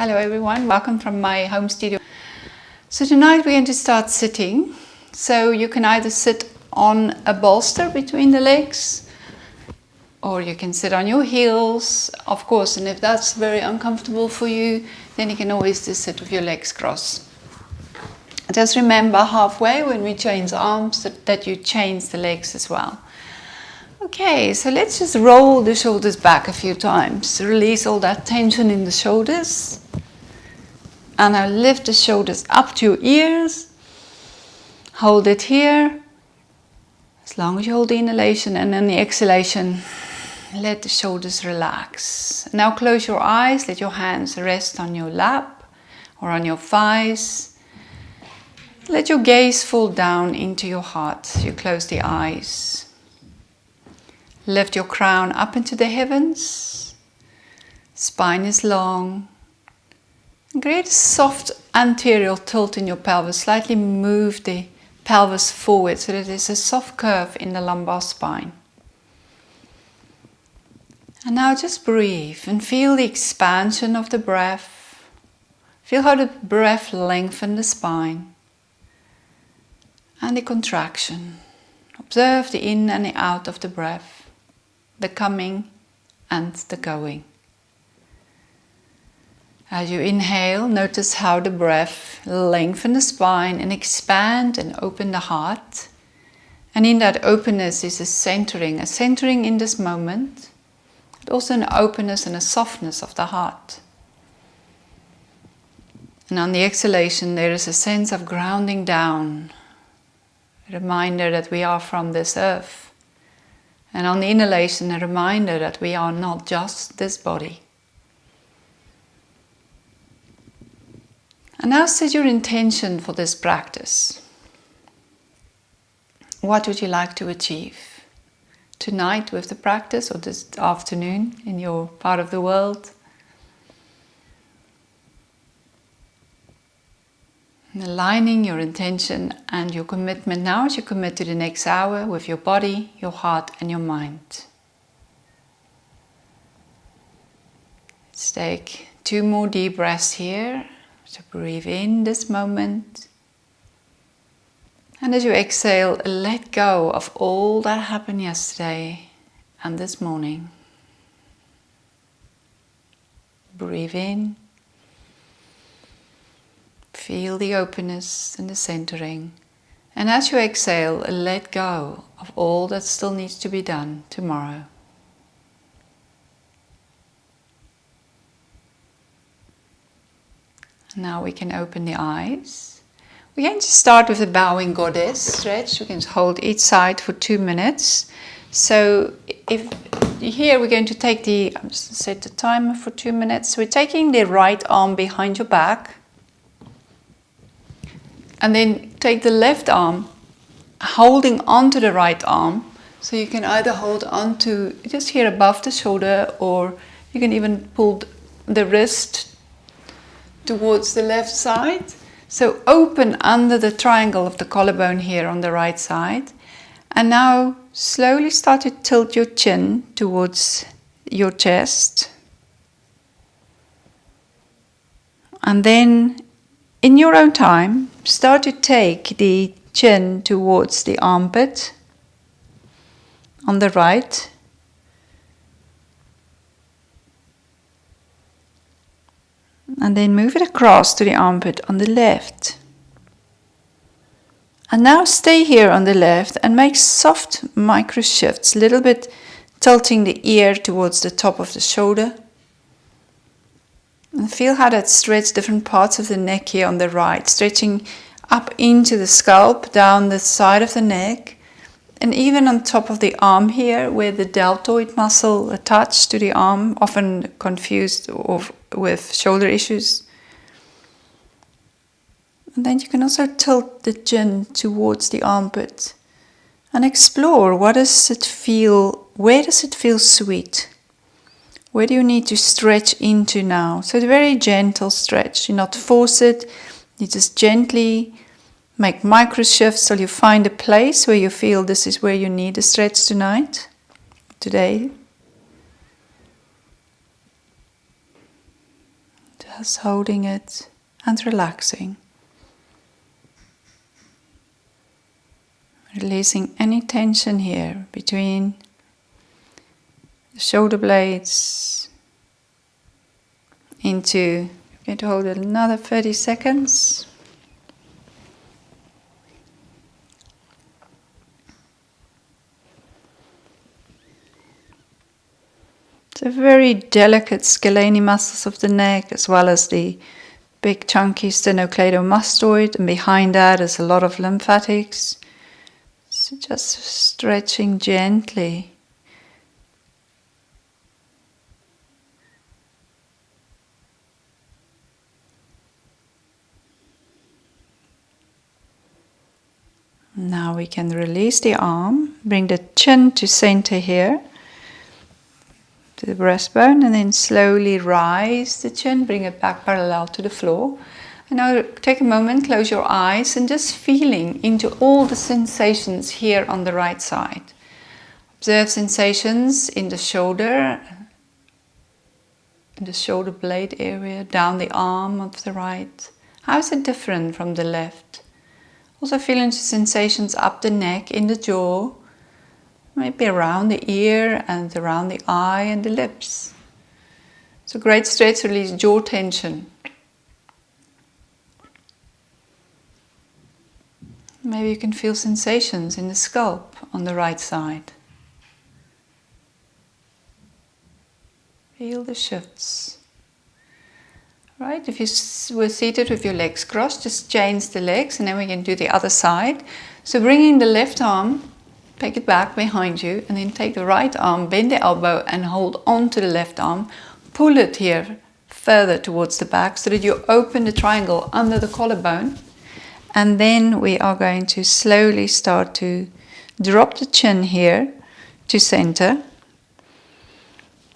Hello everyone, welcome from my home studio. So tonight we're going to start sitting. So you can either sit on a bolster between the legs, or you can sit on your heels, of course, and if that's very uncomfortable for you, then you can always just sit with your legs crossed. Just remember halfway when we change arms that you change the legs as well. Okay, so let's just roll the shoulders back a few times. Release all that tension in the shoulders. And now lift the shoulders up to your ears. Hold it here. As long as you hold the inhalation, and then the exhalation, let the shoulders relax. Now close your eyes. Let your hands rest on your lap or on your thighs. Let your gaze fall down into your heart. You close the eyes. Lift your crown up into the heavens. Spine is long. And create a soft anterior tilt in your pelvis. Slightly move the pelvis forward so that there's a soft curve in the lumbar spine. And now just breathe and feel the expansion of the breath. Feel how the breath lengthens the spine. And the contraction. Observe the in and the out of the breath. The coming and the going. As you inhale, notice how the breath lengthens the spine and expand and open the heart. And in that openness is a centering in this moment, but also an openness and a softness of the heart. And on the exhalation, there is a sense of grounding down, a reminder that we are from this earth. And on the inhalation, a reminder that we are not just this body. And now set your intention for this practice. What would you like to achieve tonight with the practice, or this afternoon in your part of the world? And aligning your intention and your commitment now as you commit to the next hour with your body, your heart and your mind. Let's take 2 more deep breaths here. So breathe in this moment. And as you exhale, let go of all that happened yesterday and this morning. Breathe in. Feel the openness and the centering. And as you exhale, let go of all that still needs to be done tomorrow. Now we can open the eyes. We're going to start with the bowing goddess stretch. We can hold each side for 2 minutes. So if here we're going to take set the timer for 2 minutes. We're taking the right arm behind your back. And then take the left arm, holding onto the right arm. So you can either hold onto just here above the shoulder, or you can even pull the wrist towards the left side. So open under the triangle of the collarbone here on the right side. And now slowly start to tilt your chin towards your chest. And then in your own time, start to take the chin towards the armpit on the right. And then move it across to the armpit on the left. And now stay here on the left and make soft micro shifts, a little bit tilting the ear towards the top of the shoulder. And feel how that stretches different parts of the neck here on the right, stretching up into the scalp, down the side of the neck, and even on top of the arm here, where the deltoid muscle attached to the arm, often confused with shoulder issues. And then you can also tilt the chin towards the armpit and explore, what does it feel, where does it feel sweet? Where do you need to stretch into now? So it's a very gentle stretch. You not force it. You just gently make micro shifts till you find a place where you feel this is where you need a stretch today. Just holding it and relaxing. Releasing any tension here between the shoulder blades into, I'm going to hold it another 30 seconds. The very delicate scalene muscles of the neck, as well as the big chunky sternocleidomastoid, and behind that is a lot of lymphatics. So just stretching gently. Now we can release the arm, bring the chin to center here, to the breastbone, and then slowly rise the chin, bring it back parallel to the floor. And now take a moment, close your eyes, and just feeling into all the sensations here on the right side. Observe sensations in the shoulder blade area, down the arm of the right. How is it different from the left? Also feel into sensations up the neck, in the jaw, maybe around the ear and around the eye and the lips. So great stretch, release jaw tension. Maybe you can feel sensations in the scalp on the right side. Feel the shifts. Right, if you were seated with your legs crossed, just change the legs and then we can do the other side. So bringing the left arm, take it back behind you, and then take the right arm, bend the elbow and hold on to the left arm. Pull it here further towards the back so that you open the triangle under the collarbone. And then we are going to slowly start to drop the chin here to center.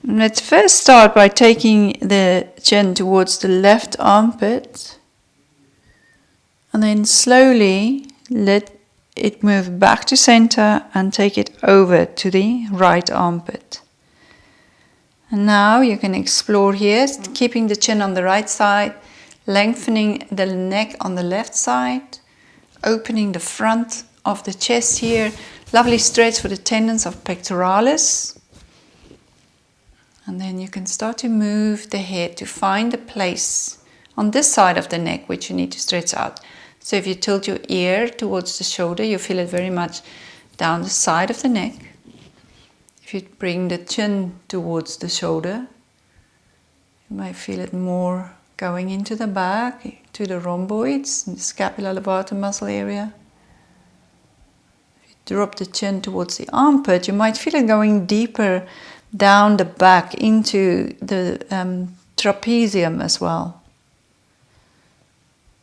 Let's first start by taking the chin towards the left armpit and then slowly let it move back to center and take it over to the right armpit. And now you can explore here, keeping the chin on the right side, lengthening the neck on the left side, opening the front of the chest here. Lovely stretch for the tendons of pectoralis. And then you can start to move the head to find the place on this side of the neck which you need to stretch out. So if you tilt your ear towards the shoulder, you feel it very much down the side of the neck. If you bring the chin towards the shoulder, you might feel it more going into the back, to the rhomboids, and the scapula levator muscle area. If you drop the chin towards the armpit, you might feel it going deeper down the back into the trapezium as well.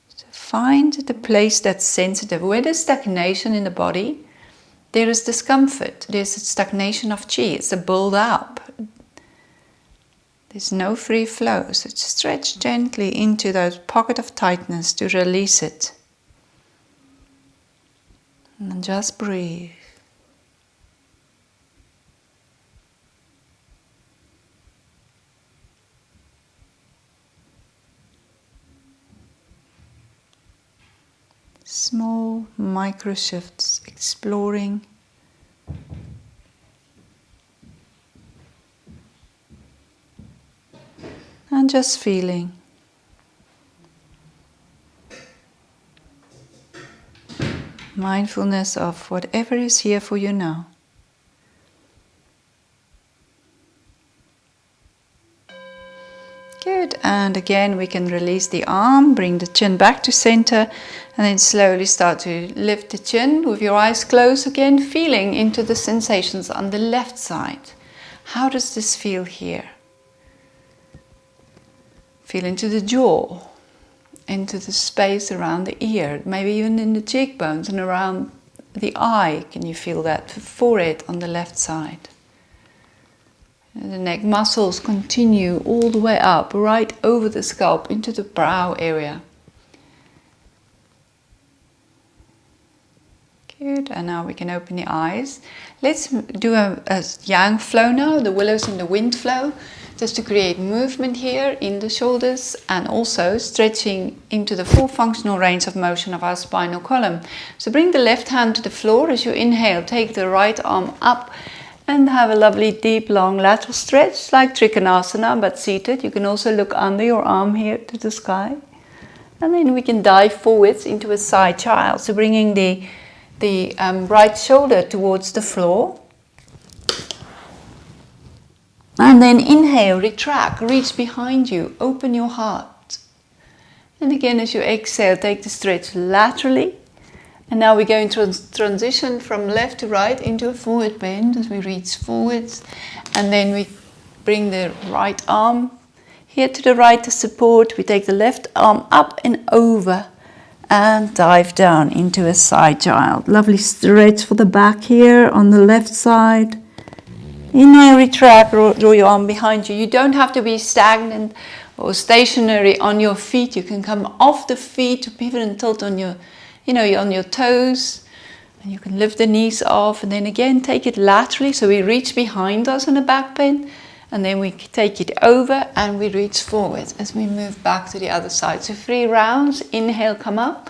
So find the place that's sensitive. Where there's stagnation in the body, there is discomfort. There's a stagnation of chi. It's a build up. There's no free flow. So stretch gently into that pocket of tightness to release it. And then just breathe. Small micro shifts, exploring. And just feeling. Mindfulness of whatever is here for you now. Good, and again we can release the arm, bring the chin back to center, and then slowly start to lift the chin with your eyes closed again, feeling into the sensations on the left side. How does this feel here? Feel into the jaw, into the space around the ear, maybe even in the cheekbones and around the eye. Can you feel that? Forehead on the left side. And the neck muscles continue all the way up, right over the scalp, into the brow area. Good, and now we can open the eyes. Let's do a yang flow now, the willows and the wind flow. just to create movement here in the shoulders and also stretching into the full functional range of motion of our spinal column. So bring the left hand to the floor as you inhale, take the right arm up and have a lovely deep long lateral stretch like Trikonasana but seated. You can also look under your arm here to the sky. And then we can dive forwards into a side child. So bringing the right shoulder towards the floor. And then inhale, retract, reach behind you, open your heart. And again, as you exhale, take the stretch laterally. And now we're going to transition from left to right into a forward bend as we reach forwards. And then we bring the right arm here to the right to support. We take the left arm up and over and dive down into a side child. Lovely stretch for the back here on the left side. Inhale, retract, draw your arm behind you. You don't have to be stagnant or stationary on your feet. You can come off the feet to pivot and tilt on your, on your toes. And you can lift the knees off and then again take it laterally. So we reach behind us on the back bend. And then we take it over and we reach forward as we move back to the other side. So 3 rounds. Inhale, come up.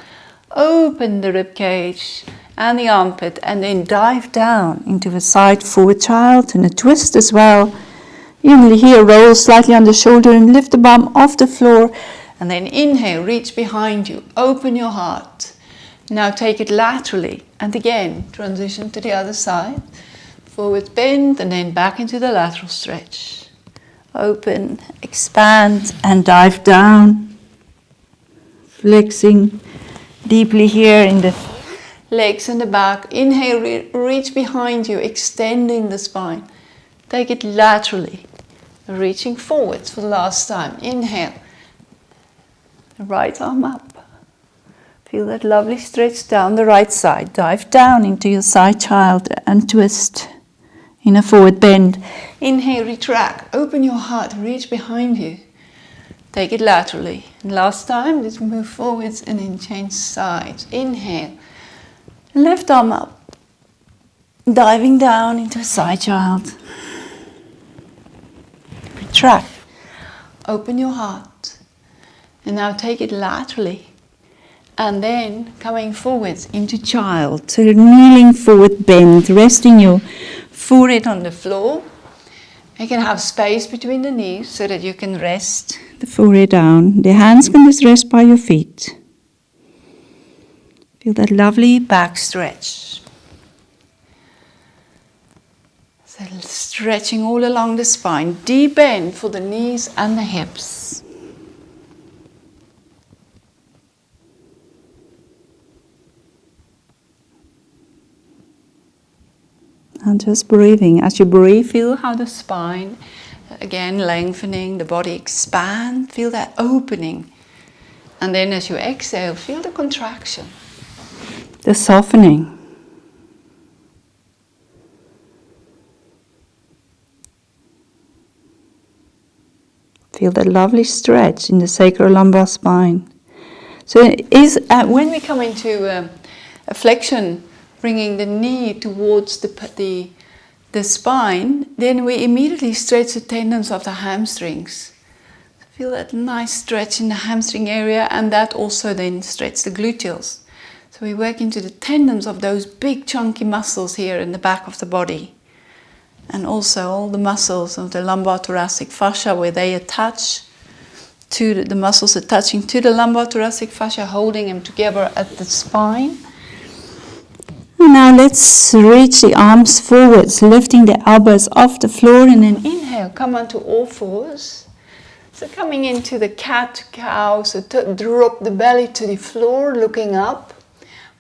Open the rib cage and the armpit. And then dive down into a side forward child and a twist as well. Usually here, roll slightly on the shoulder and lift the bum off the floor. And then inhale, reach behind you. Open your heart. Now take it laterally. And again, transition to the other side. Forward bend and then back into the lateral stretch. Open, expand and dive down. Flexing deeply here in the legs and the back. Inhale, reach behind you, extending the spine. Take it laterally, reaching forwards for the last time. Inhale, right arm up. Feel that lovely stretch down the right side. Dive down into your side child and twist in a forward bend. Inhale, retract, open your heart, reach behind you. Take it laterally. And last time, just move forwards and then change sides. Inhale, left arm up, diving down into a side child. Retract, open your heart. And now take it laterally. And then coming forwards into child. So kneeling forward bend, resting your forehead on the floor. You can have space between the knees so that you can rest the forehead down. The hands can just rest by your feet. Feel that lovely back stretch. So stretching all along the spine. Deep bend for the knees and the hips. And just breathing. As you breathe, feel how the spine, again lengthening, the body expand. Feel that opening. And then as you exhale, feel the contraction. The softening. Feel that lovely stretch in the sacrolumbar spine. So it is when we come into a flexion, bringing the knee towards the spine, then we immediately stretch the tendons of the hamstrings. Feel that nice stretch in the hamstring area, and that also then stretches the gluteals. So we work into the tendons of those big chunky muscles here in the back of the body. And also all the muscles of the lumbar thoracic fascia where they attach to the muscles attaching to the lumbar thoracic fascia, holding them together at the spine. And now let's reach the arms forwards, lifting the elbows off the floor, and then inhale, come onto all fours. So coming into the cat-cow, so drop the belly to the floor, looking up.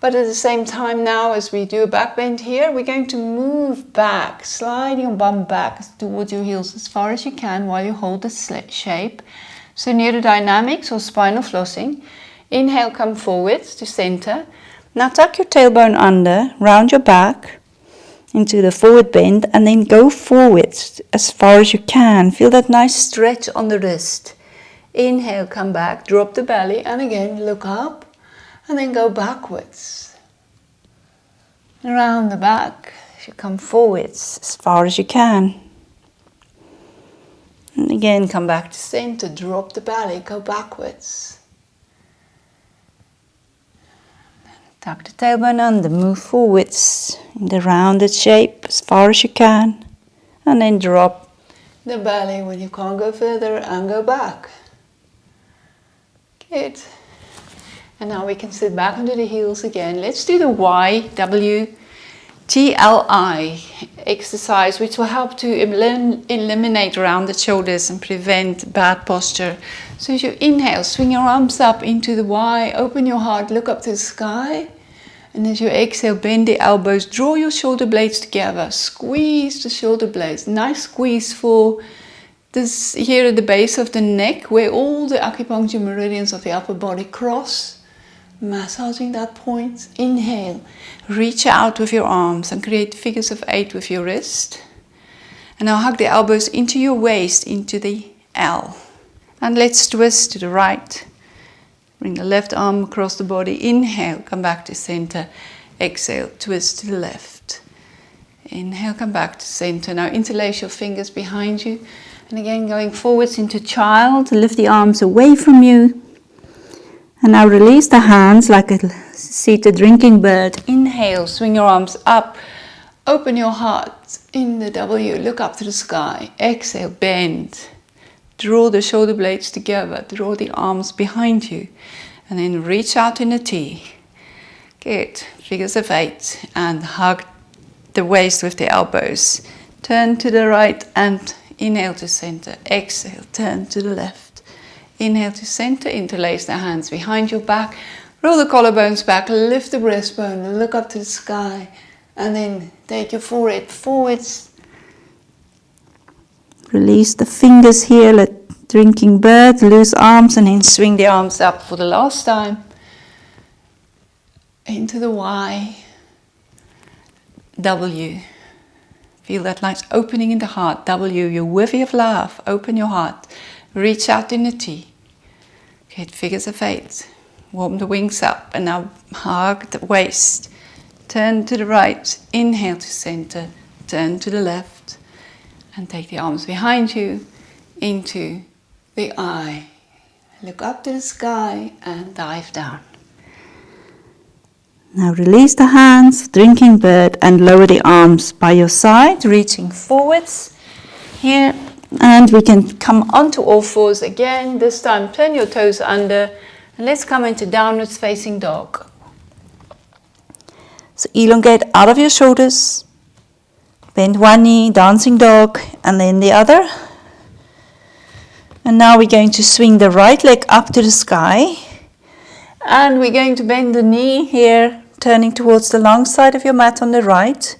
But at the same time now, as we do a back bend here, we're going to move back, sliding your bum back towards your heels as far as you can while you hold the shape. So neurodynamics or spinal flossing. Inhale, come forwards to center. Now tuck your tailbone under, round your back into the forward bend, and then go forwards as far as you can. Feel that nice stretch on the wrist. Inhale, come back, drop the belly, and again look up, and then go backwards. Around the back, as you come forwards as far as you can. And again, come back to center, drop the belly, go backwards. Tuck the tailbone under, move forwards in the rounded shape as far as you can. And then drop the belly when you can't go further and go back. Good. And now we can sit back onto the heels again. Let's do the YWTLI exercise, which will help to eliminate rounded shoulders and prevent bad posture. So as you inhale, swing your arms up into the Y, open your heart, look up to the sky. And as you exhale, bend the elbows, draw your shoulder blades together, squeeze the shoulder blades. Nice squeeze for this here at the base of the neck, where all the acupuncture meridians of the upper body cross. Massaging that point. Inhale, reach out with your arms and create figures of 8 with your wrist. And now hug the elbows into your waist, into the L. And let's twist to the right. Bring the left arm across the body. Inhale, come back to center. Exhale, twist to the left. Inhale, come back to center. Now interlace your fingers behind you. And again, going forwards into child. Lift the arms away from you. And now release the hands like a seated drinking bird. Inhale, swing your arms up. Open your heart in the W. Look up to the sky. Exhale, bend. Draw the shoulder blades together. Draw the arms behind you. And then reach out in a T. Good. Figures of 8. And hug the waist with the elbows. Turn to the right and inhale to center. Exhale, turn to the left. Inhale to center, interlace the hands behind your back, roll the collarbones back, lift the breastbone, look up to the sky, and then take your forehead forwards. Release the fingers here, let drinking bird, loose arms, and then swing the arms up for the last time. Into the Y, W. Feel that nice opening in the heart. W, you're worthy of love. Open your heart. Reach out in a T. Get figures of 8. Warm the wings up. And now hug the waist. Turn to the right. Inhale to center. Turn to the left. And take the arms behind you into the I. Look up to the sky and dive down. Now release the hands, drinking bird, and lower the arms by your side, reaching forwards here. And we can come onto all fours again. This time turn your toes under and let's come into downwards facing dog. So elongate out of your shoulders. Bend one knee, dancing dog, and then the other. And now we're going to swing the right leg up to the sky. And we're going to bend the knee here, turning towards the long side of your mat on the right.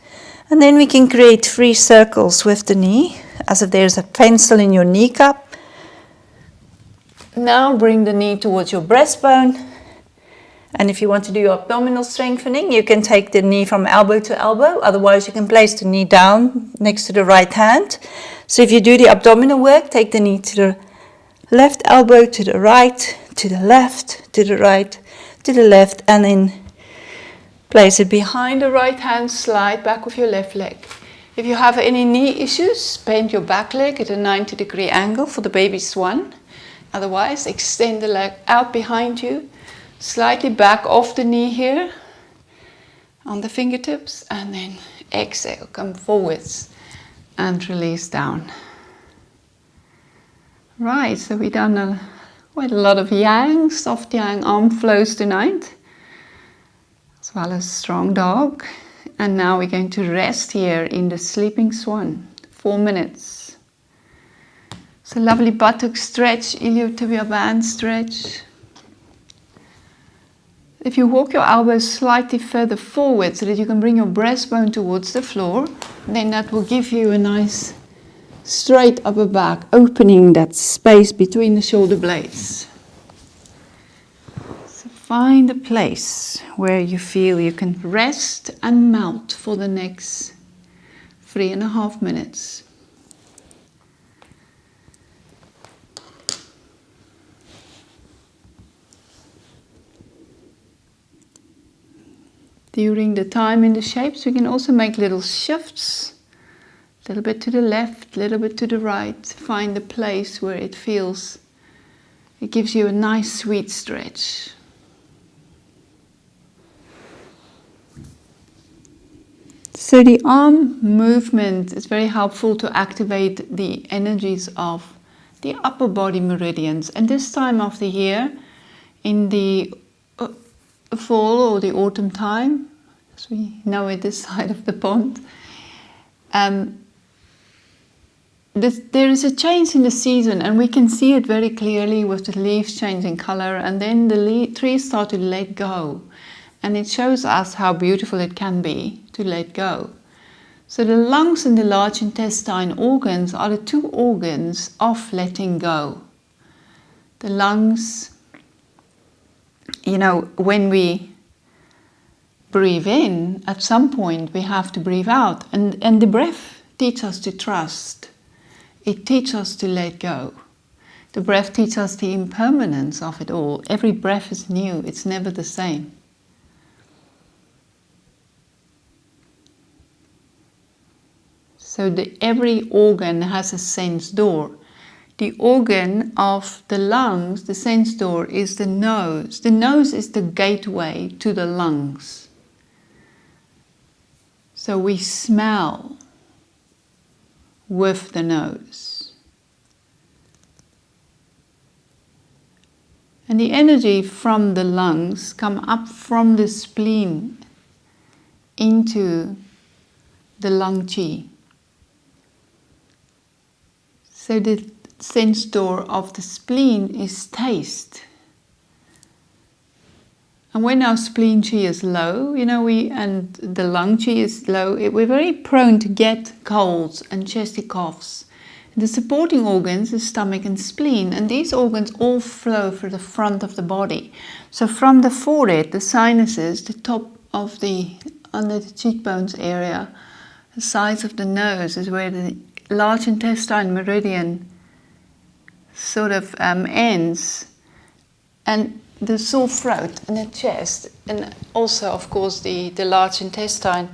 And then we can create 3 circles with the knee, as if there's a pencil in your kneecap. Now bring the knee towards your breastbone. And if you want to do abdominal strengthening, you can take the knee from elbow to elbow. Otherwise, you can place the knee down next to the right hand. So if you do the abdominal work, take the knee to the left elbow, to the right, to the left, to the right, to the left, and then place it behind the right hand, slide back with your left leg. If you have any knee issues, bend your back leg at a 90-degree angle for the baby swan. Otherwise, extend the leg out behind you, slightly back off the knee here, on the fingertips, and then exhale, come forwards and release down. Right, so we've done quite a lot of yang, soft yang arm flows tonight, as well as strong dog. And now we're going to rest here in the sleeping swan, 4 minutes. So lovely buttock stretch, iliotibial band stretch. If you walk your elbows slightly further forward so that you can bring your breastbone towards the floor, then that will give you a nice straight upper back, opening that space between the shoulder blades. So find a place where you feel you can rest and melt for the next 3.5 minutes. During the time in the shapes, we can also make little shifts, A little bit to the left, a little bit to the right. Find the place where it feels, it gives you a nice sweet stretch. So the arm movement is very helpful to activate the energies of the upper body meridians. And this time of the year, in the fall or the autumn time, as we know it this side of the pond, there is a change in the season, and we can see it very clearly with the leaves changing color, and then the trees start to let go, and it shows us how beautiful it can be to let go. So the lungs and the large intestine organs are the two organs of letting go. The lungs, when we breathe in, at some point we have to breathe out, and the breath teaches us to trust. It teaches us to let go. The breath teaches us the impermanence of it all. Every breath is new, it's never the same. So every organ has a sense door. The organ of the lungs, the sense door, is the nose. The nose is the gateway to the lungs. So we smell with the nose. And the energy from the lungs come up from the spleen into the lung chi. So the sense door of the spleen is taste. And when our spleen chi is low, and the lung chi is low, we're very prone to get colds and chesty coughs. The supporting organs, the stomach and spleen, and these organs all flow through the front of the body. So from the forehead, the sinuses, the top of under the cheekbones area, the sides of the nose is where the large intestine meridian sort of ends, and the sore throat and the chest, and also of course the large intestine.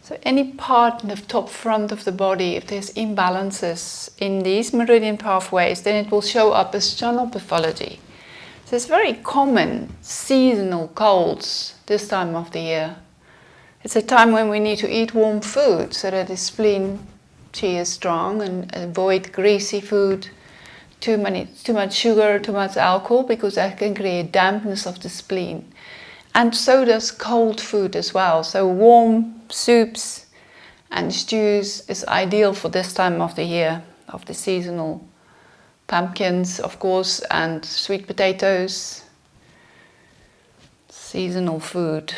So any part in the top front of the body, if there's imbalances in these meridian pathways, then it will show up as channel pathology. So it's very common seasonal colds this time of the year. It's a time when we need to eat warm food so that the spleen chi is strong, and avoid greasy food, too much sugar, too much alcohol, because that can create dampness of the spleen. And so does cold food as well. So warm soups and stews is ideal for this time of the year, of the seasonal pumpkins, of course, and sweet potatoes, seasonal food.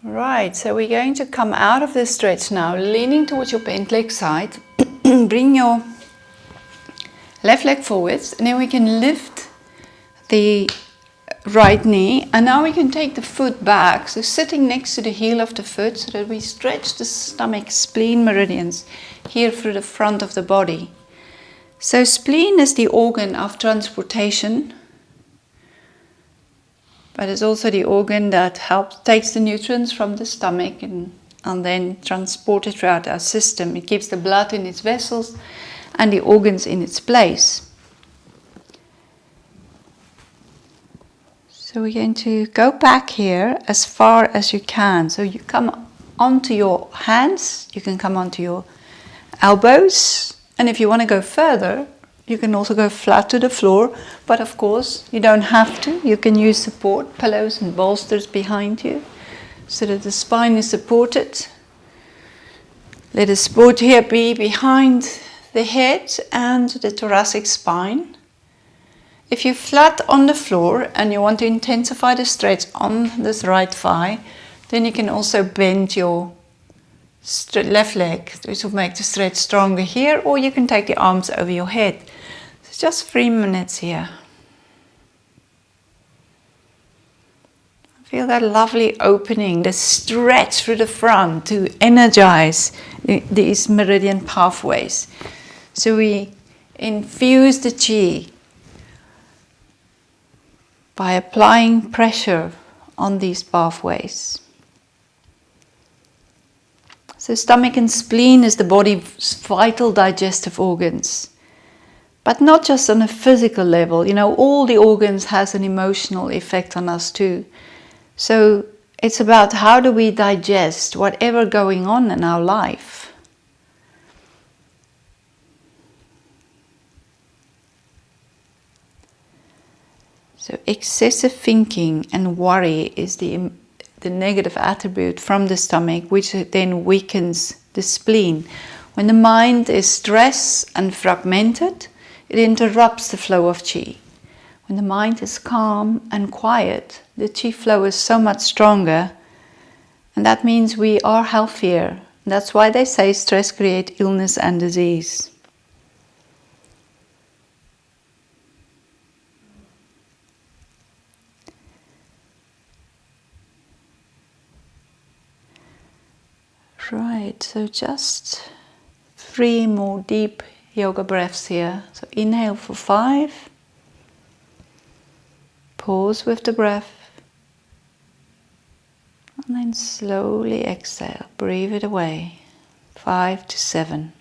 Right, so we're going to come out of this stretch now, leaning towards your bent leg side. Bring your left leg forwards, and then we can lift the right knee, and now we can take the foot back, so sitting next to the heel of the foot, so that we stretch the stomach spleen meridians here through the front of the body. So spleen is the organ of transportation, but it's also the organ that takes the nutrients from the stomach and then transport it throughout our system. It keeps the blood in its vessels and the organs in its place. So we're going to go back here as far as you can. So you come onto your hands, you can come onto your elbows, and if you want to go further, you can also go flat to the floor, but of course you don't have to. You can use support, pillows and bolsters behind you, so that the spine is supported. Let the support here be behind the head and the thoracic spine. If you're flat on the floor and you want to intensify the stretch on this right thigh, then you can also bend your left leg, which will make the stretch stronger here, or you can take the arms over your head. It's just 3 minutes here. Feel that lovely opening, the stretch through the front to energize these meridian pathways. So we infuse the chi by applying pressure on these pathways. So stomach and spleen is the body's vital digestive organs. But not just on a physical level, you know, all the organs has an emotional effect on us too. So it's about how do we digest whatever going on in our life. So excessive thinking and worry is the negative attribute from the stomach, which then weakens the spleen. When the mind is stressed and fragmented, it interrupts the flow of qi. When the mind is calm and quiet, the qi flow is so much stronger, and that means we are healthier. That's why they say stress creates illness and disease. Right, so just 3 more deep yoga breaths here. So inhale for 5. Pause with the breath. And then slowly exhale. Breathe it away. 5 to 7.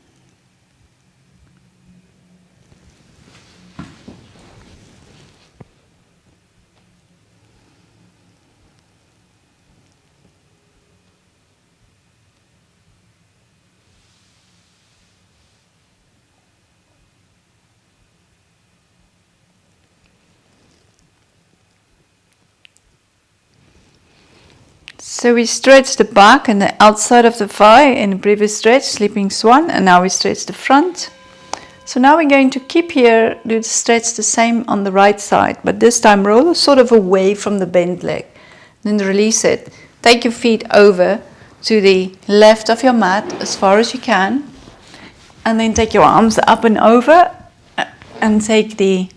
So we stretch the back and the outside of the thigh in the previous stretch, sleeping swan, and now we stretch the front. So now we're going to keep here, do the stretch the same on the right side, but this time roll sort of away from the bent leg. Then release it. Take your feet over to the left of your mat as far as you can, and then take your arms up and over, and take the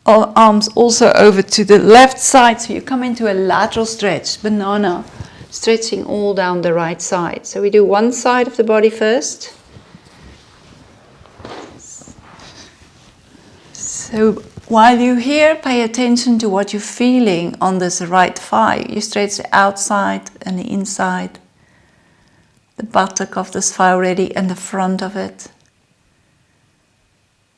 arms also over to the left side, so you come into a lateral stretch, banana, stretching all down the right side. So we do one side of the body first. So while you're here, pay attention to what you're feeling on this right thigh. You stretch the outside and the inside, the buttock of this thigh already and the front of it.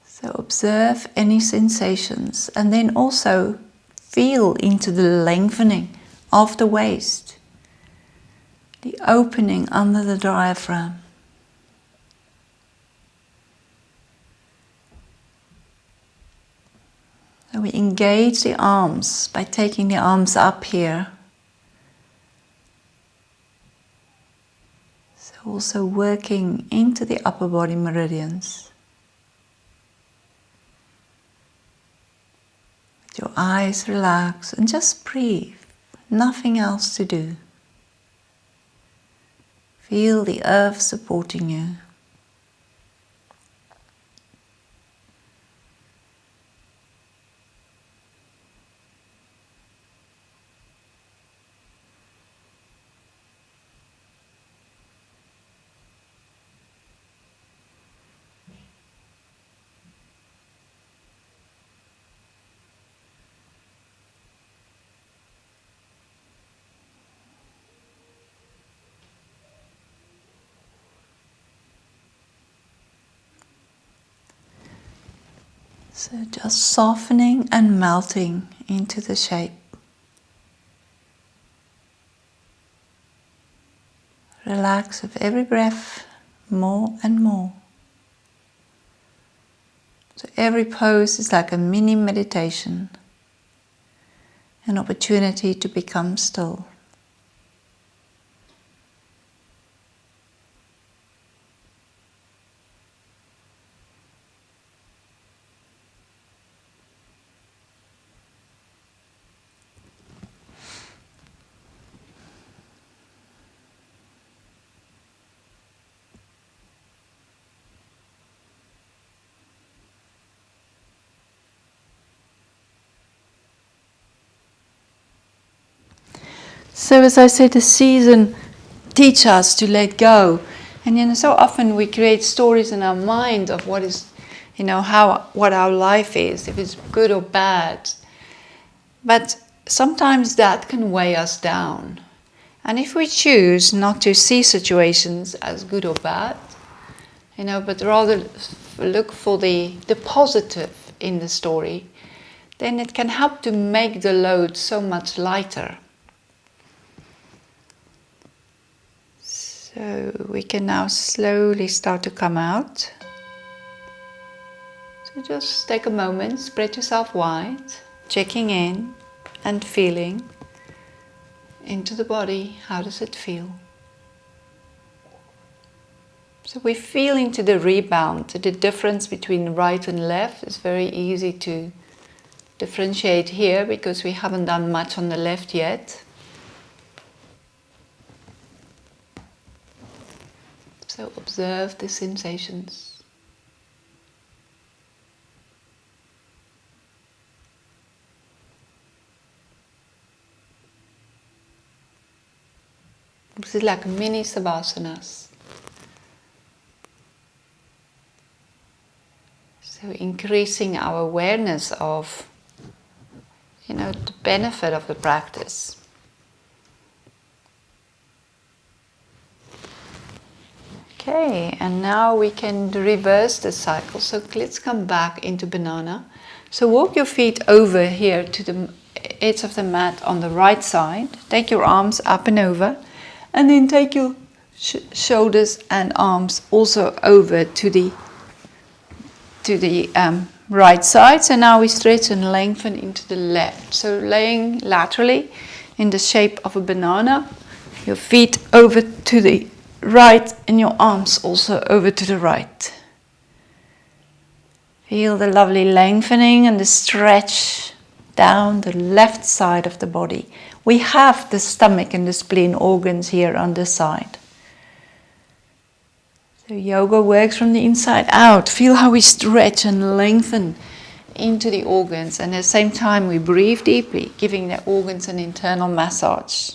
So observe any sensations, and then also feel into the lengthening of the waist, the opening under the diaphragm. So we engage the arms by taking the arms up here. So also working into the upper body meridians. Your eyes relax and just breathe, nothing else to do. Feel the earth supporting you. So just softening and melting into the shape. Relax with every breath more and more. So every pose is like a mini meditation, an opportunity to become still. So as I said, the season teaches us to let go. And so often we create stories in our mind of what is, what our life is, if it's good or bad. But sometimes that can weigh us down. And if we choose not to see situations as good or bad, but rather look for the positive in the story, then it can help to make the load so much lighter. So we can now slowly start to come out. So just take a moment, spread yourself wide, checking in and feeling into the body. How does it feel? So we feel into the rebound. The difference between right and left is very easy to differentiate here because we haven't done much on the left yet. So observe the sensations. This is like mini savasanas. So increasing our awareness of, the benefit of the practice. Okay, and now we can reverse the cycle. So let's come back into banana. So walk your feet over here to the edge of the mat on the right side. Take your arms up and over. And then take your shoulders and arms also over to the right side. So now we stretch and lengthen into the left. So laying laterally in the shape of a banana. Your feet over to the right and your arms also over to the right. Feel the lovely lengthening and the stretch down the left side of the body. We have the stomach and the spleen organs here on this side. So yoga works from the inside out. Feel how we stretch and lengthen into the organs, and at the same time we breathe deeply, giving the organs an internal massage.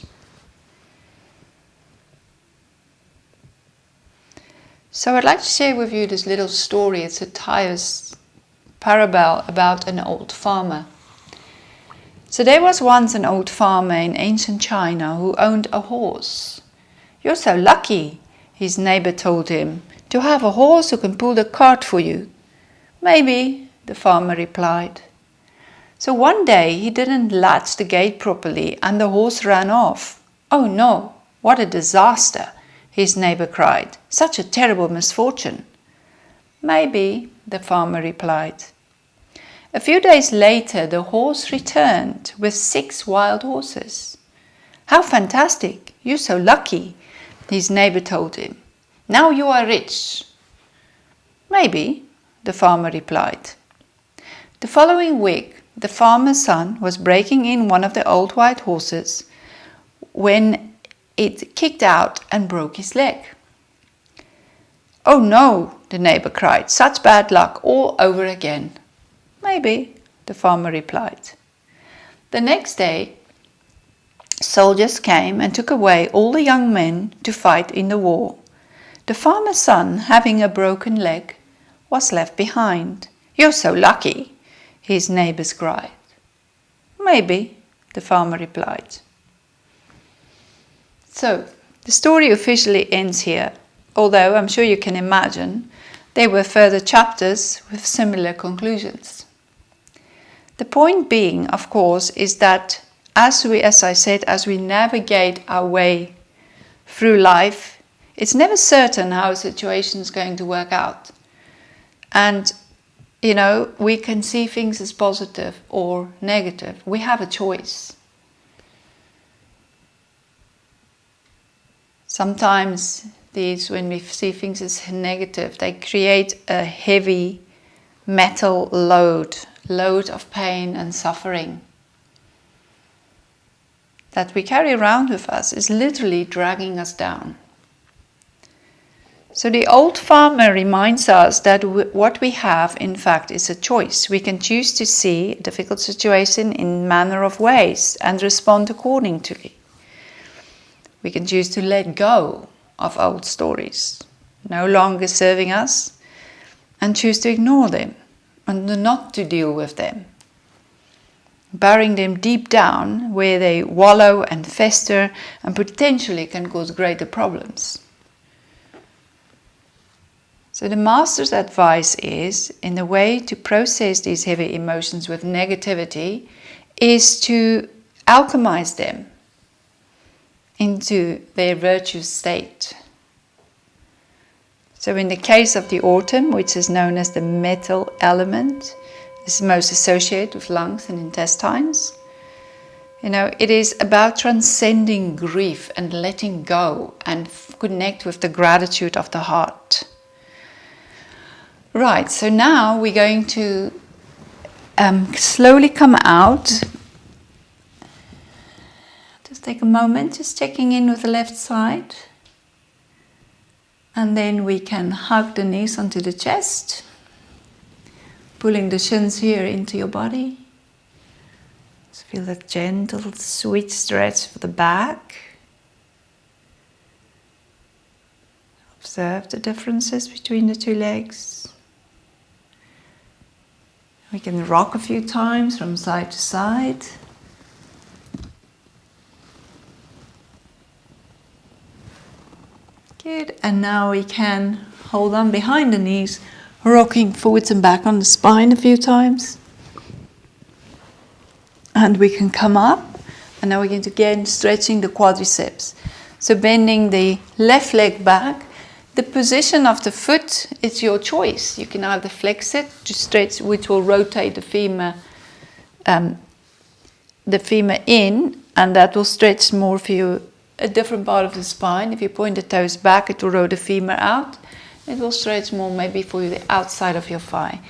So I'd like to share with you this little story. It's a timeless parable about an old farmer. So there was once an old farmer in ancient China who owned a horse. "You're so lucky," his neighbor told him, "to have a horse who can pull the cart for you." "Maybe," the farmer replied. So one day he didn't latch the gate properly and the horse ran off. "Oh no, what a disaster," his neighbor cried. "Such a terrible misfortune." "Maybe," the farmer replied. A few days later, the horse returned with 6 wild horses. "How fantastic! You're so lucky," his neighbor told him. "Now you are rich." "Maybe," the farmer replied. The following week, the farmer's son was breaking in one of the old white horses when it kicked out and broke his leg. "Oh no," the neighbor cried, "such bad luck all over again." "Maybe," the farmer replied. The next day, soldiers came and took away all the young men to fight in the war. The farmer's son, having a broken leg, was left behind. "You're so lucky," his neighbors cried. "Maybe," the farmer replied. So, the story officially ends here, although I'm sure you can imagine there were further chapters with similar conclusions. The point being, of course, is that as we navigate our way through life, it's never certain how a situation is going to work out. And, we can see things as positive or negative. We have a choice. Sometimes when we see things as negative, they create a heavy metal load of pain and suffering that we carry around with us, is literally dragging us down. So the old farmer reminds us that what we have, in fact, is a choice. We can choose to see a difficult situation in manner of ways and respond accordingly. We can choose to let go of old stories, no longer serving us, and choose to ignore them and not to deal with them. burying them deep down where they wallow and fester and potentially can cause greater problems. So the master's advice is, in the way to process these heavy emotions with negativity, is to alchemize them into their virtuous state. So in the case of the autumn, which is known as the metal element, is most associated with lungs and intestines. It is about transcending grief and letting go and connect with the gratitude of the heart. Right, so now we're going to slowly come out. Just take a moment, just checking in with the left side. And then we can hug the knees onto the chest, pulling the shins here into your body. Just feel that gentle, sweet stretch for the back. Observe the differences between the two legs. We can rock a few times from side to side. Good, and now we can hold on behind the knees, rocking forwards and back on the spine a few times. And we can come up, and now we're going to again stretching the quadriceps. So bending the left leg back. The position of the foot is your choice. You can either flex it to stretch, which will rotate the femur in, and that will stretch more for you a different part of the spine. If you point the toes back, it will roll the femur out. It will stretch more maybe for you the outside of your thigh.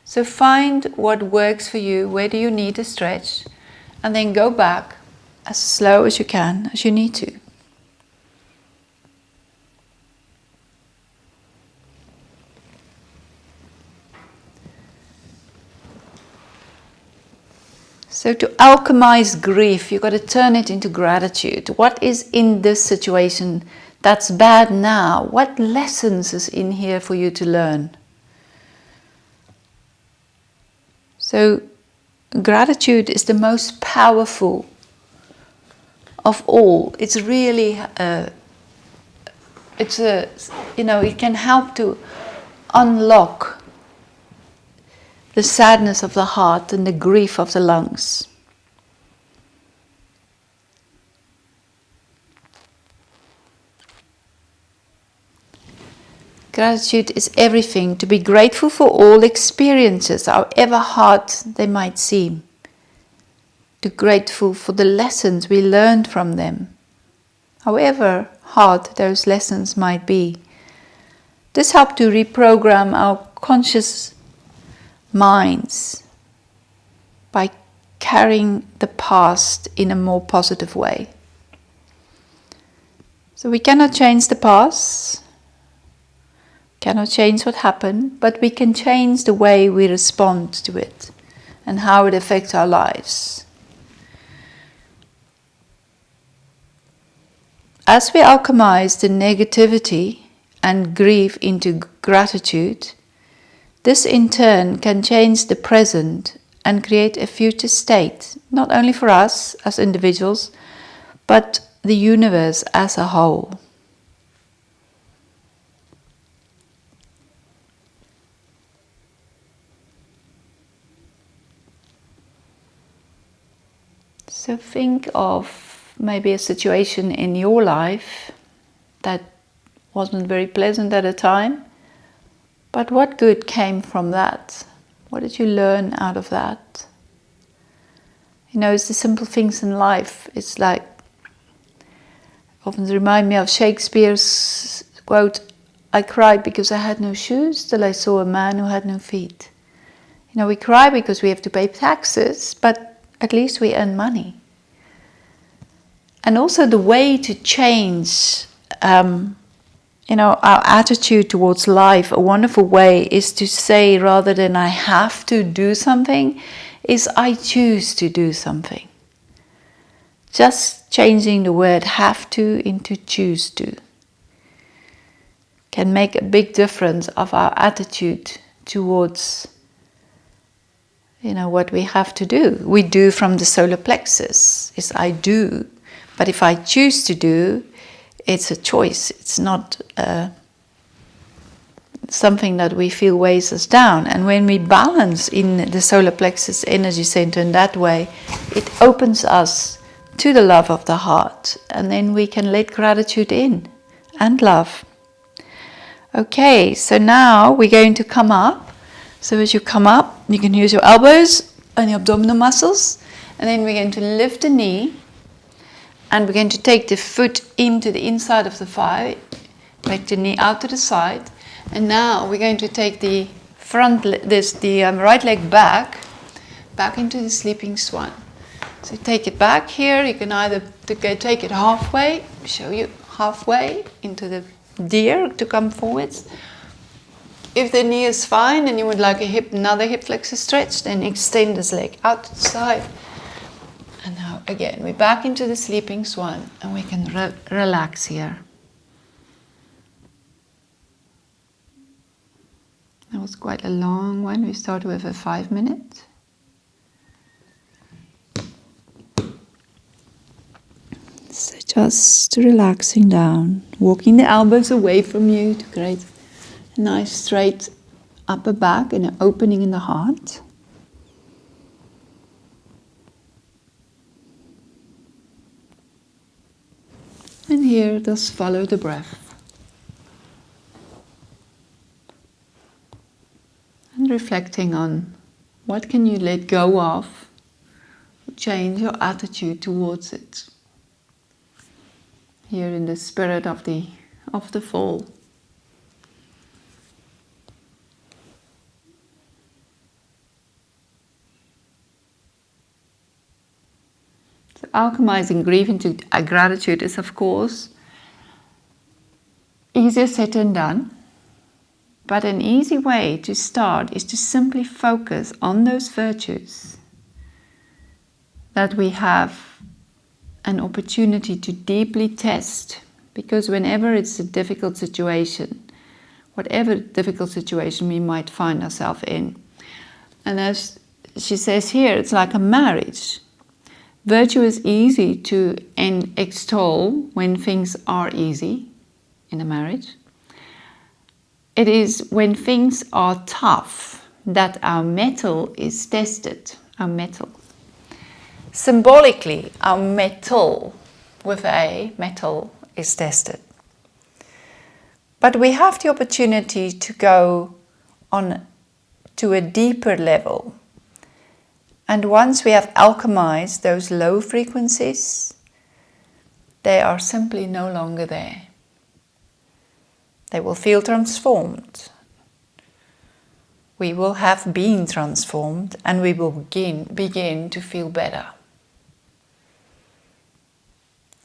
So find what works for you, where do you need a stretch, and then go back as slow as you can, as you need to. So to alchemize grief, you've got to turn it into gratitude. What is in this situation that's bad now? What lessons is in here for you to learn? So gratitude is the most powerful of all. It's really, it can help to unlock the sadness of the heart and the grief of the lungs. Gratitude is everything. To be grateful for all experiences, however hard they might seem. To be grateful for the lessons we learned from them, however hard those lessons might be. This helps to reprogram our conscious minds by carrying the past in a more positive way. So we cannot change the past, cannot change what happened, but we can change the way we respond to it and how it affects our lives. As we alchemize the negativity and grief into gratitude, this in turn can change the present and create a future state, not only for us as individuals, but the universe as a whole. So think of maybe a situation in your life that wasn't very pleasant at the time, but what good came from that? What did you learn out of that? It's the simple things in life. It's like, often remind me of Shakespeare's quote, "I cried because I had no shoes till I saw a man who had no feet." We cry because we have to pay taxes, but at least we earn money. And also the way to change our attitude towards life, a wonderful way is to say, rather than I have to do something, is I choose to do something. Just changing the word have to into choose to can make a big difference of our attitude towards what we have to do. We do from the solar plexus, is I do. But if I choose to do, it's a choice. It's not something that we feel weighs us down. And when we balance in the solar plexus energy center in that way, it opens us to the love of the heart. And then we can let gratitude in and love. Okay, so now we're going to come up. So as you come up, you can use your elbows and your abdominal muscles. And then we're going to lift the knee. And we're going to take the foot into the inside of the thigh. Take the knee out to the side. And now we're going to take the right leg back into the sleeping swan. So take it back here. You can either take it halfway, show you halfway into the deer to come forwards. If the knee is fine and you would like another hip flexor stretch, then extend this leg out to the side. And now again, we're back into the sleeping swan and we can relax here. That was quite a long one. We started with a 5 minute. So just relaxing down, walking the elbows away from you to create a nice straight upper back and an opening in the heart. And here, just follow the breath. And reflecting on what can you let go of, change your attitude towards it. Here in the spirit of the fall. So alchemizing grief into gratitude is, of course, easier said than done. But an easy way to start is to simply focus on those virtues that we have an opportunity to deeply test. Because whenever it's a difficult situation, whatever difficult situation we might find ourselves in, and as she says here, it's like a marriage. Virtue is easy to extol when things are easy in a marriage. It is when things are tough that our mettle is tested, our mettle. Symbolically, our metal with a metal is tested. But we have the opportunity to go on to a deeper level. And once we have alchemized those low frequencies, they are simply no longer there. They will feel transformed. We will have been transformed and we will begin to feel better.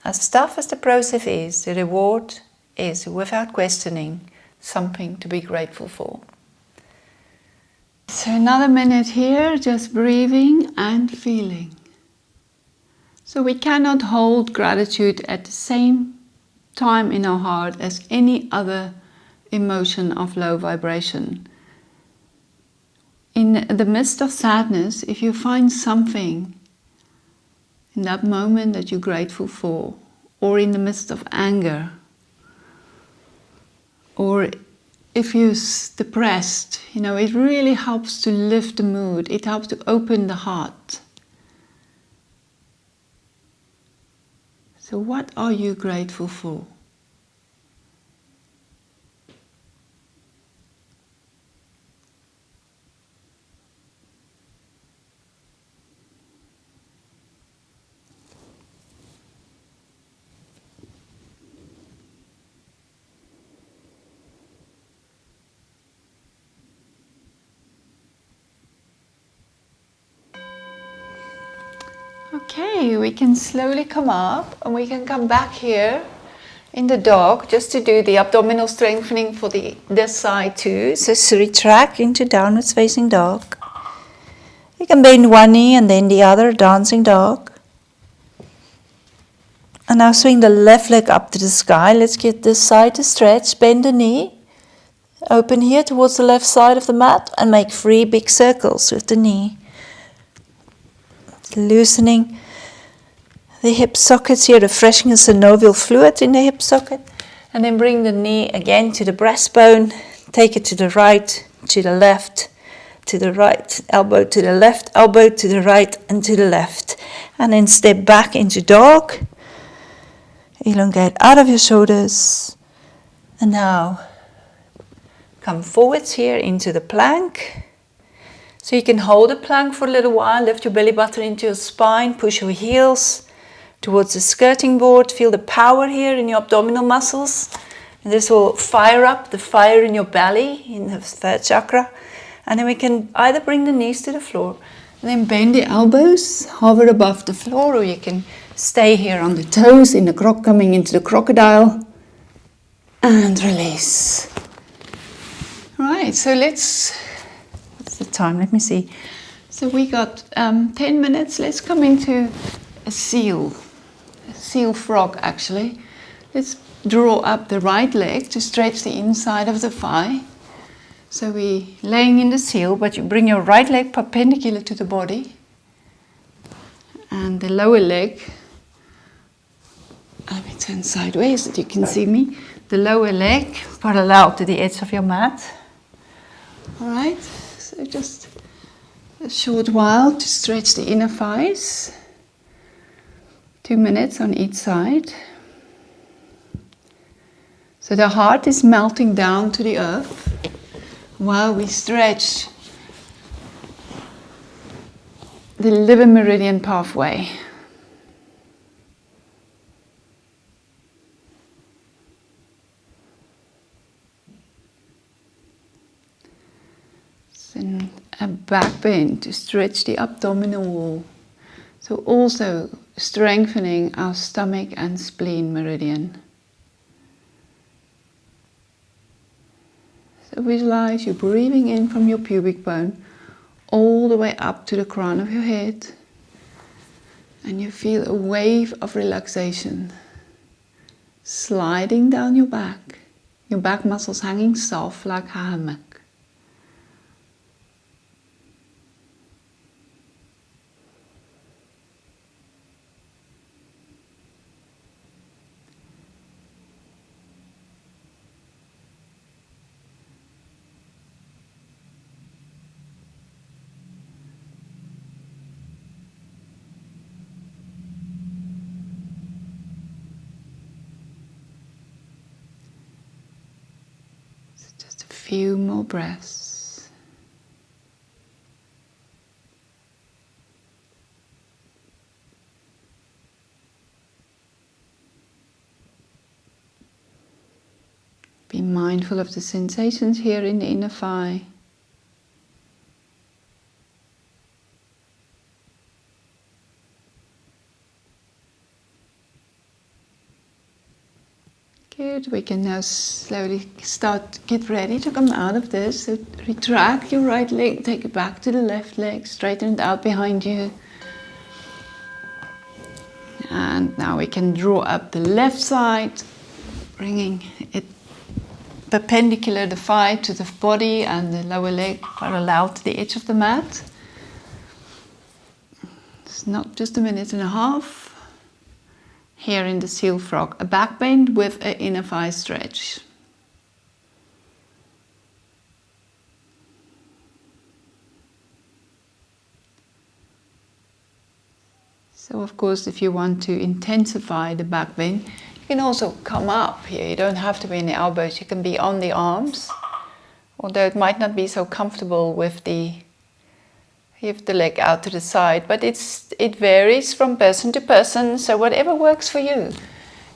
As tough as the process is, the reward is, without questioning, something to be grateful for. So another minute here, just breathing and feeling. So we cannot hold gratitude at the same time in our heart as any other emotion of low vibration. In the midst of sadness, if you find something in that moment that you're grateful for, or in the midst of anger, or if you're depressed, it really helps to lift the mood. It helps to open the heart. So what are you grateful for? Okay, we can slowly come up and we can come back here in the dog just to do the abdominal strengthening for this side too. So retract into downwards facing dog. You can bend one knee and then the other, dancing dog. And now swing the left leg up to the sky. Let's get this side to stretch. Bend the knee. Open here towards the left side of the mat and make 3 big circles with the knee. loosening the hip sockets here, refreshing the synovial fluid in the hip socket. And then bring the knee again to the breastbone. Take it to the right, to the left, to the right, elbow to the left, elbow to the right and to the left. And then step back into dog. Elongate out of your shoulders. And now come forwards here into the plank. So you can hold the plank for a little while, lift your belly button into your spine, push your heels towards the skirting board. Feel the power here in your abdominal muscles. And this will fire up the fire in your belly, in the third chakra. And then we can either bring the knees to the floor and then bend the elbows, hover above the floor, or you can stay here on the toes in the croc, coming into the crocodile. And release. Right, so what's the time? Let me see. So we got 10 minutes. Let's come into a seal frog actually. Let's draw up the right leg to stretch the inside of the thigh. So we're laying in the seal, but you bring your right leg perpendicular to the body. And the lower leg, let me turn sideways so that you can see me. The lower leg parallel to the edge of your mat. Alright, so just a short while to stretch the inner thighs. 2 minutes on each side. So the heart is melting down to the earth while we stretch the liver meridian pathway. Then a back bend to stretch the abdominal wall. So also strengthening our stomach and spleen meridian. So visualize you breathing in from your pubic bone all the way up to the crown of your head. And you feel a wave of relaxation sliding down your back muscles hanging soft like a hammock. Just a few more breaths. Be mindful of the sensations here in the inner thigh. Good, we can now slowly get ready to come out of this. So retract your right leg, take it back to the left leg, straighten it out behind you. And now we can draw up the left side, bringing it perpendicular, the thigh to the body and the lower leg parallel to the edge of the mat. It's not just a minute and a half. Here in the seal frog, a back bend with an inner thigh stretch. So of course, if you want to intensify the back bend, you can also come up here. You don't have to be in the elbows, you can be on the arms. Although it might not be so comfortable with the leg out to the side, but it varies from person to person, so whatever works for you.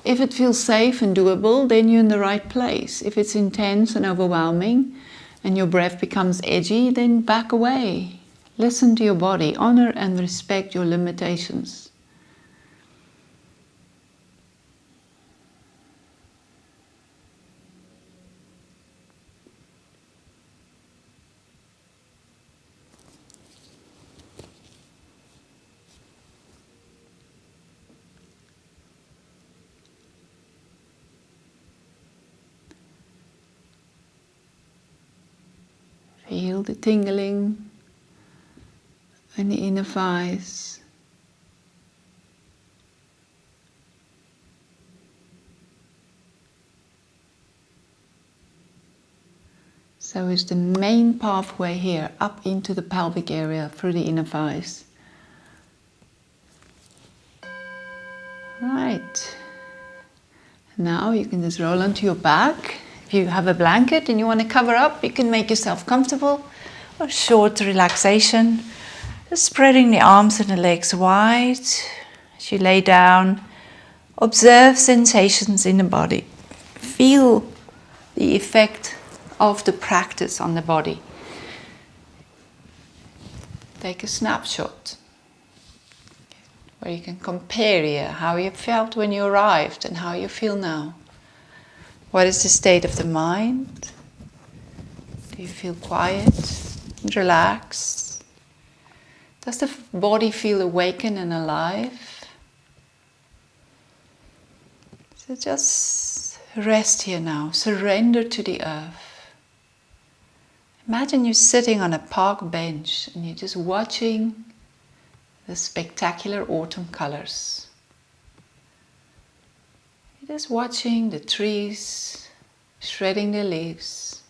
If it feels safe and doable, then you're in the right place. If it's intense and overwhelming and your breath becomes edgy, then back away. Listen to your body, honor and respect your limitations. Feel the tingling in the inner thighs. So is the main pathway here up into the pelvic area through the inner thighs. Right. Now you can just roll onto your back. If you have a blanket and you want to cover up, you can make yourself comfortable. Or short relaxation. Just spreading the arms and the legs wide as you lay down. Observe sensations in the body. Feel the effect of the practice on the body. Take a snapshot where you can compare here how you felt when you arrived and how you feel now. What is the state of the mind? Do you feel quiet and relaxed? Does the body feel awakened and alive? So just rest here now, surrender to the earth. Imagine you're sitting on a park bench and you're just watching the spectacular autumn colors. You're just watching the trees shredding their leaves.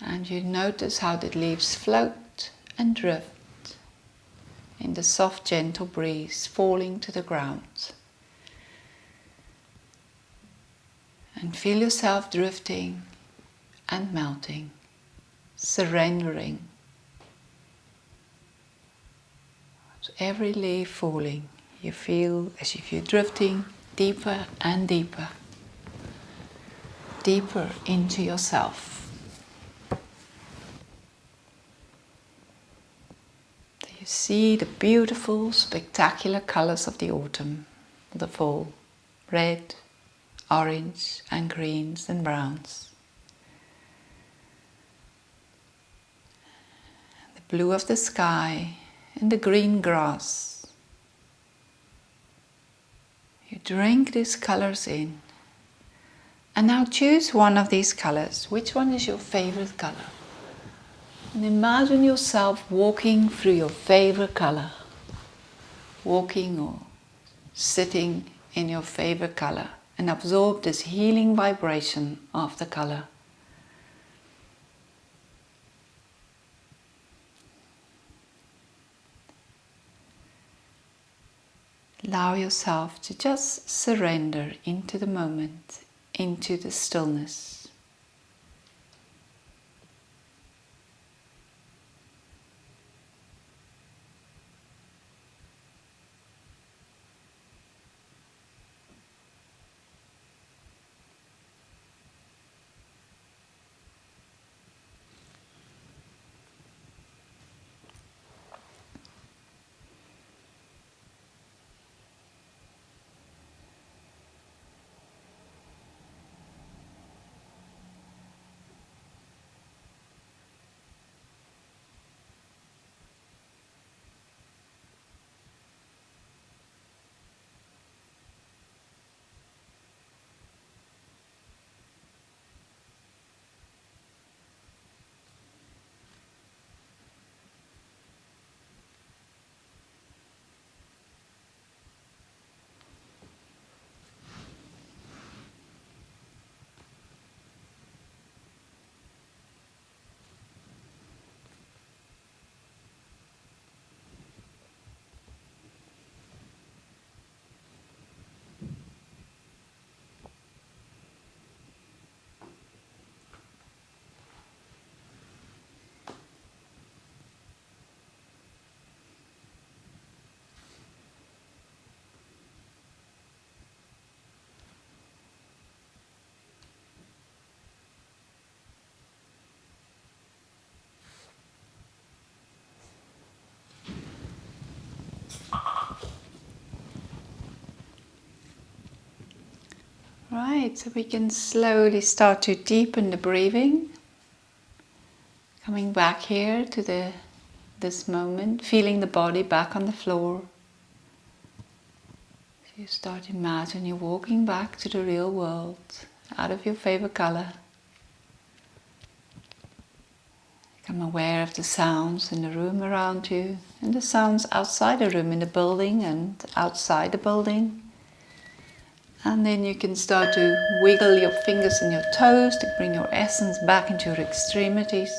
And you notice how the leaves float and drift in the soft, gentle breeze falling to the ground. And feel yourself drifting and melting, surrendering. So every leaf falling, you feel as if you're drifting deeper and deeper, deeper into yourself. You see the beautiful, spectacular colors of the autumn, the fall, red, orange and greens and browns. The blue of the sky and the green grass. You drink these colors in. And now choose one of these colors. Which one is your favorite color? And imagine yourself walking through your favorite color. Walking or sitting in your favorite color. And absorb this healing vibration of the color. Allow yourself to just surrender into the moment, into the stillness. Right, so we can slowly start to deepen the breathing. Coming back here to this moment, feeling the body back on the floor. So you start to imagine you're walking back to the real world, out of your favorite color. Become aware of the sounds in the room around you and the sounds outside the room, in the building and outside the building. And then you can start to wiggle your fingers and your toes to bring your essence back into your extremities.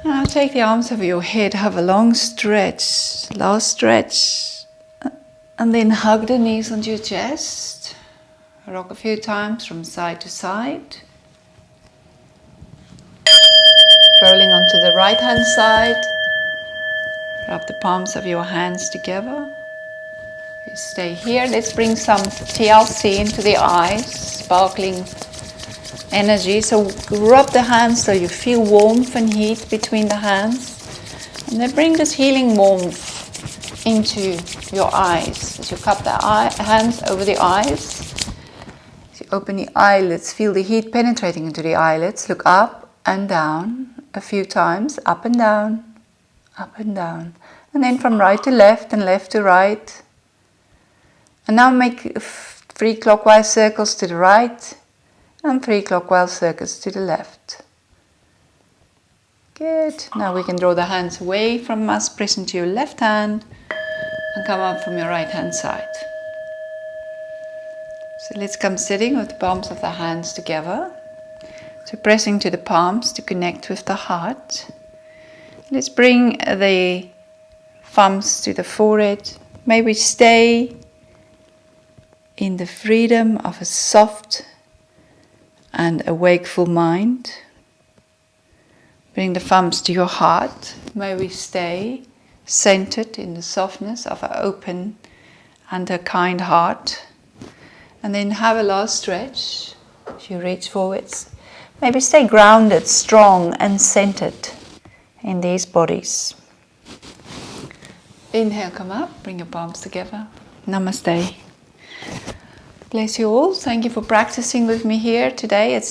And now take the arms over your head, have a long stretch, last stretch. And then hug the knees onto your chest. Rock a few times from side to side. Rolling onto the right hand side. Rub the palms of your hands together. You stay here. Let's bring some TLC into the eyes, sparkling energy. So rub the hands so you feel warmth and heat between the hands. And then bring this healing warmth into your eyes. As you cup the hands over the eyes. As you open the eyelids, feel the heat penetrating into the eyelids. Look up and down a few times. Up and down. Up and down. And then from right to left and left to right. And now make 3 clockwise circles to the right and 3 clockwise circles to the left. Good. Now we can draw the hands away from us, press into your left hand and come up from your right hand side. So let's come sitting with the palms of the hands together. So pressing to the palms to connect with the heart. Let's bring the thumbs to the forehead. May we stay in the freedom of a soft and a wakeful mind. Bring the thumbs to your heart. May we stay centered in the softness of an open and a kind heart. And then have a last stretch as you reach forwards. Maybe stay grounded, strong and centered in these bodies. Inhale, come up, bring your palms together. Namaste. Bless you all. Thank you for practicing with me here today. It's